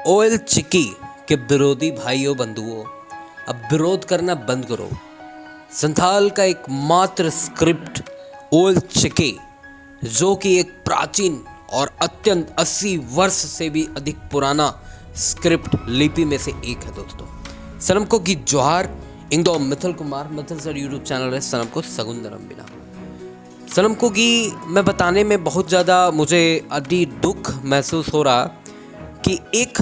OL चिकी के विरोधी भाइयों बंधुओं, अब विरोध करना बंद करो। संथाल का एकमात्र स्क्रिप्ट ओएल चिकी, जो कि एक प्राचीन और अत्यंत 80 वर्ष से भी अधिक पुराना स्क्रिप्ट लिपि में से एक है। दोस्तों, सनम को की जोहार। इंदो Mithal Kumar Mithal sir YouTube channel है सनम को सगुंदरम बिना। सनम को की मैं बताने में बहुत ज़्यादा मुझे अति दुख महसूस हो रहा कि एक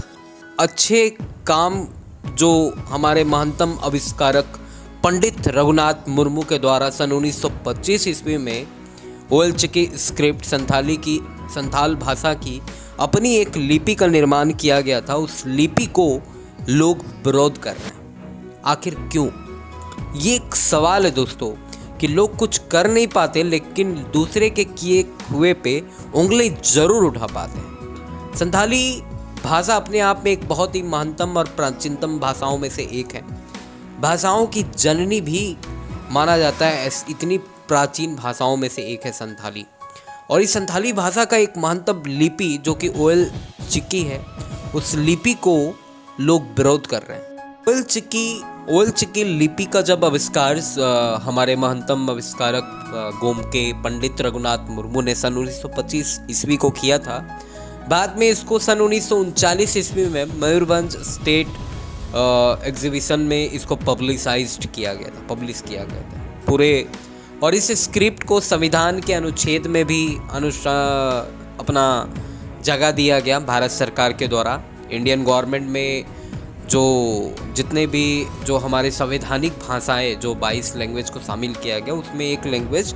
अच्छे काम जो हमारे महानतम आविष्कारक पंडित रघुनाथ मुर्मू के द्वारा सन 1925 ईस्वी में ओएल चिकी स्क्रिप्ट संथाल भाषा की अपनी एक लिपि का निर्माण किया गया था, उस लिपि को लोग विरोध कर रहे हैं। आखिर क्यों? ये एक सवाल है दोस्तों कि लोग कुछ कर नहीं पाते लेकिन दूसरे के किए हुए पे उंगली जरूर उठा पाते हैं। संथाली भाषा अपने आप में एक बहुत ही महानतम और प्राचीनतम भाषाओं में से एक है। भाषाओं की जननी भी माना जाता है, इतनी प्राचीन भाषाओं में से एक है संथाली। और इस संथाली भाषा का एक महानतम लिपि जो कि ओएल चिकी है, उस लिपि को लोग विरोध कर रहे हैं। ओएल चिकी लिपि का जब आविष्कार हमारे महानतम आविष्कारक गोमके पंडित रघुनाथ मुर्मू ने सन 1925 ईस्वी को किया था, बाद में इसको सन 1939 ईस्वी में मयूरभंज स्टेट एग्जीबिशन में इसको पब्लिश किया गया था पूरे। और इस स्क्रिप्ट को संविधान के अनुच्छेद में भी अपना जगह दिया गया भारत सरकार के द्वारा। इंडियन गवर्नमेंट में जितने भी जो हमारे संवैधानिक भाषाएं जो 22 लैंग्वेज को शामिल किया गया, उसमें एक लैंग्वेज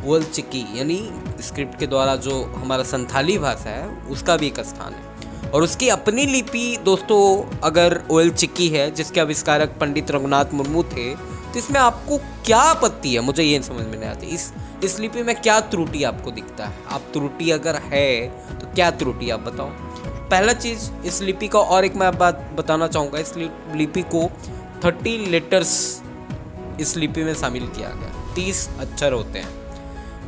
ओएल चिकी यानी स्क्रिप्ट के द्वारा जो हमारा संथाली भाषा है उसका भी एक स्थान है। और उसकी अपनी लिपि दोस्तों अगर ओएल चिकी है जिसके आविष्कारक पंडित रघुनाथ मुर्मू थे, तो इसमें आपको क्या आपत्ति है? मुझे ये समझ में नहीं आती। इस लिपि में क्या त्रुटि आपको दिखता है? आप त्रुटि अगर है तो क्या त्रुटि आप बताओ। पहला चीज़, इस लिपि का और एक मैं बात बताना चाहूँगा। इस लिपि को 30 लेटर्स इस लिपि में शामिल किया गया। 30 अक्षर होते हैं।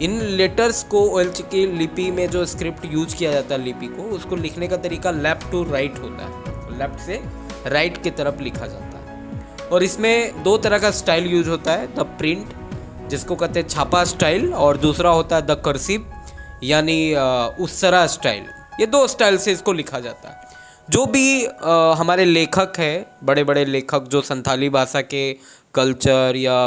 इन लेटर्स को ओएल चिकी लिपि में जो स्क्रिप्ट यूज किया जाता है लिपि को, उसको लिखने का तरीका लेफ्ट टू राइट होता है, लेफ्ट से राइट की तरफ लिखा जाता है। और इसमें दो तरह का स्टाइल यूज होता है, द प्रिंट जिसको कहते हैं छापा स्टाइल, और दूसरा होता है द कर्सिव यानी उसरा स्टाइल। ये दो स्टाइल से इसको लिखा जाता है। जो भी हमारे लेखक हैं, बड़े बड़े लेखक जो संथाली भाषा के कल्चर या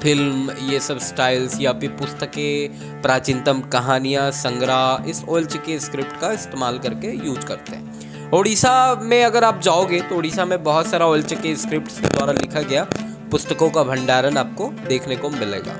फिल्म ये सब स्टाइल्स या फिर पुस्तकें, प्राचीनतम कहानियाँ, संग्रह इस ओएल चिकी स्क्रिप्ट का इस्तेमाल करके यूज करते हैं। उड़ीसा में अगर आप जाओगे तो उड़ीसा में बहुत सारा ओएल चिकी स्क्रिप्ट के द्वारा लिखा गया पुस्तकों का भंडारण आपको देखने को मिलेगा।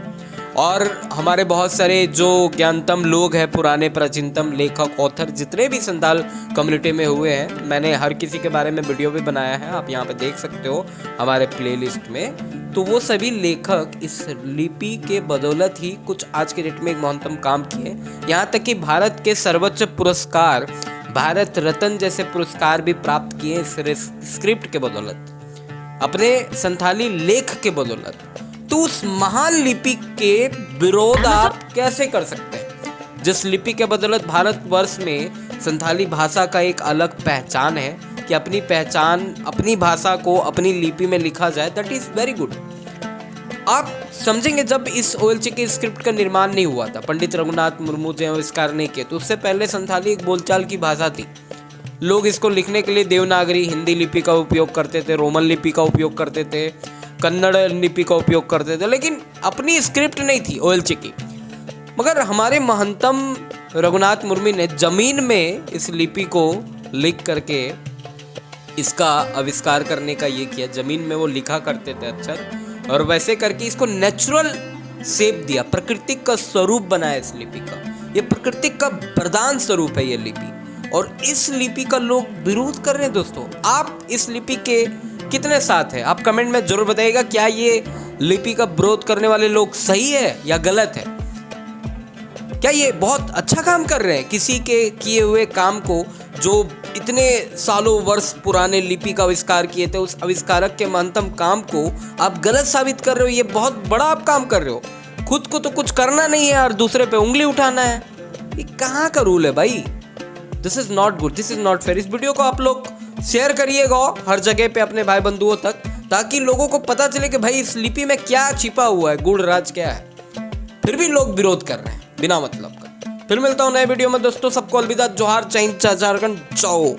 और हमारे बहुत सारे जो ज्ञानतम लोग हैं, पुराने प्राचीनतम लेखक, ऑथर जितने भी संथाल कम्युनिटी में हुए हैं, मैंने हर किसी के बारे में वीडियो भी बनाया है, आप यहाँ पे देख सकते हो हमारे प्लेलिस्ट में। तो वो सभी लेखक इस लिपि के बदौलत ही कुछ आज के डेट में एक महानतम काम किए। यहाँ तक कि भारत के सर्वोच्च पुरस्कार भारत रत्न जैसे पुरस्कार भी प्राप्त किए इस स्क्रिप्ट के बदौलत, अपने संथाली लेख के बदौलत। तो उस महान लिपि के विरोध आप कैसे कर सकते हैं जिस लिपि के बदौलत भारतवर्ष में संथाली भाषा का एक अलग पहचान है कि अपनी पहचान, अपनी भाषा को अपनी लिपि में लिखा जाए। That is very good. आप समझेंगे जब इस ओएल चिकी स्क्रिप्ट का निर्माण नहीं हुआ था, पंडित रघुनाथ मुर्मू जी आविष्कार नहीं किए, तो उससे पहले संथाली एक बोलचाल की भाषा थी। लोग इसको लिखने के लिए देवनागरी हिंदी लिपि का उपयोग करते थे, रोमन लिपि का उपयोग करते थे, कन्नड़ लिपि का उपयोग करते थे, लेकिन अपनी स्क्रिप्ट नहीं थी ओएल चिकी। मगर हमारे महंतम रघुनाथ मुर्मू ने जमीन में इस लिपि को लिख करके इसका आविष्कार करने का ये किया। जमीन में वो लिखा करते थे अक्षर, और वैसे करके इसको नेचुरल शेप दिया, प्राकृतिक का स्वरूप बनाया इस लिपि का। ये प्राकृतिक का वरदान स्वरूप है ये लिपि, और इस लिपि का लोग विरोध कर रहे हैं। दोस्तों, आप इस लिपि के कितने साथ हैं? आप कमेंट में जरूर बताइएगा। क्या ये लिपि का विरोध करने वाले लोग सही है या गलत है? क्या ये बहुत अच्छा काम कर रहे हैं? किसी के किए हुए काम को, जो इतने सालों वर्ष पुराने लिपि का आविष्कार किए थे, उस आविष्कारक के महत्तम काम को आप गलत साबित कर रहे हो। ये बहुत बड़ा आप काम कर रहे हो। खुद को तो कुछ करना नहीं है और दूसरे पे उंगली उठाना है। ये कहाँ का रूल है भाई? This is not good, this is not fair. इस वीडियो को आप लोग शेयर करिएगा हर जगह पे अपने भाई बंधुओं तक, ताकि लोगों को पता चले कि भाई इस लिपि में क्या छिपा हुआ है, गूढ़ राज क्या है। फिर भी लोग विरोध कर रहे हैं बिना मतलब का। फिर मिलता हूं नए वीडियो में दोस्तों, सबको अलविदा, जोहार, जय हिंद, जय झारखंड, जाओ।